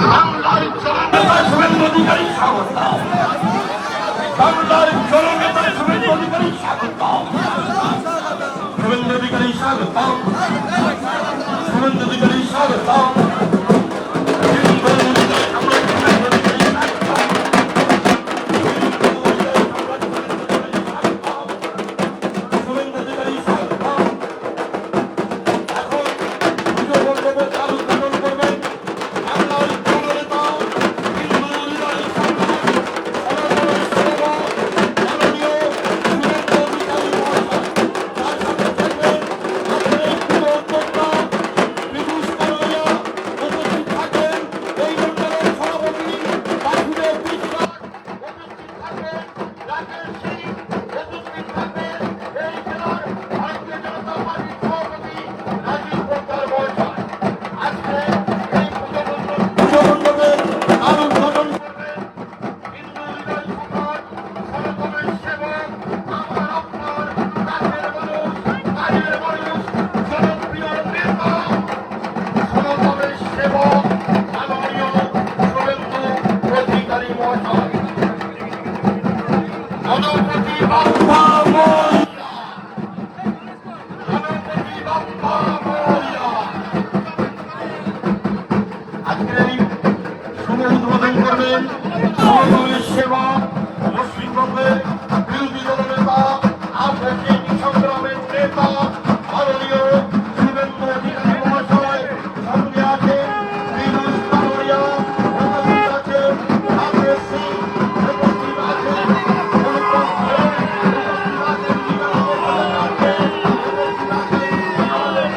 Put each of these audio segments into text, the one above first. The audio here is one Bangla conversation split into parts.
বাংলার জননেতা শুভেন্দু অধিকারী স্বাগত, বাংলার জননেতা শুভেন্দু অধিকারী স্বাগত, শুভেন্দু অধিকারী স্বাগত, শুভেন্দু অধিকারী স্বাগত। উদ্বোধন করবেন সমবায়ের সেবা পশ্চিমবঙ্গের বিরোধী দলনেতা আফ্রিকান সংগ্রামের নেতা মাননীয় শুভেন্দু অধিকারী মহাশয়। সঙ্গে আছেন পীযূষ কানোরিয়া, উপস্থিত আছেন রাকেশ সিং, উপস্থিত আছেন অনুপম খের, উপস্থিত আছেন নিগম ভট্টাচার্য, উপস্থিত আছেন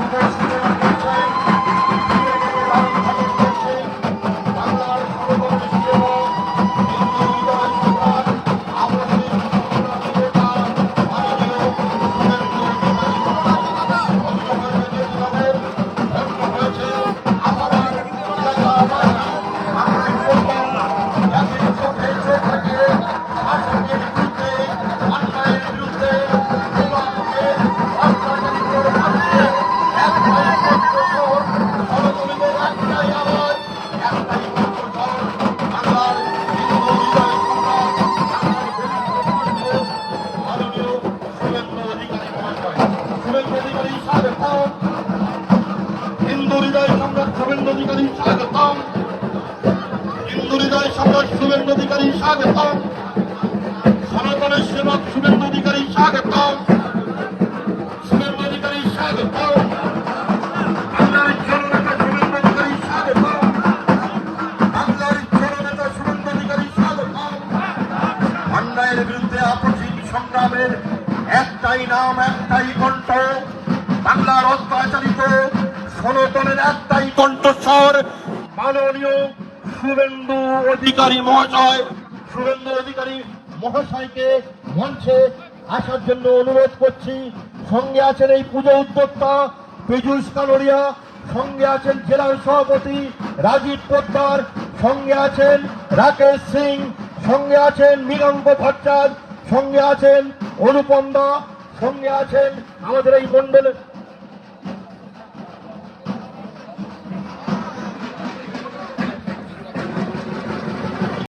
আমাদের জেলা সভাপতি রাজীব সরকার, হিন্দু হৃদয় সম্রাট শুভেন্দু অধিকারী স্বাগতম, হিন্দু হৃদয় সম্রাট শুভেন্দু অধিকারী স্বাগতম, সনাতনের সেবক শুভেন্দু অধিকারী স্বাগতম, শুভেন্দু অধিকারী স্বাগতম, বাংলার জননেতা শুভেন্দু অধিকারী স্বাগতম, বাংলার জননেতা শুভেন্দু অধিকারী স্বাগতম। অন্যায়ের বিরুদ্ধে আপসীন সংগ্রামের একটাই নাম, একটাই কণ্ঠ, বাংলার অত্যাচারিত সনাতনের একটাই কণ্ঠস্বর মাননীয় শুভেন্দু অধিকারী মহাশয়। শুভেন্দু অধিকারী মহাশয়কে মঞ্চে আসার জন্য অনুরোধ করছি। সঙ্গে আছেন এই পুজো উদ্যোক্তা পীযূষ কানোরিয়া, সঙ্গে আছেন জেলার সভাপতি রাজীব পোদ্দার, সঙ্গে আছেন রাকেশ সিং, সঙ্গে আছেন মৃগাঙ্ক ভট্টাচার্য, সঙ্গে আছেন অনুপম দা, সঙ্গে আছেন আমাদের এই মন্ডলের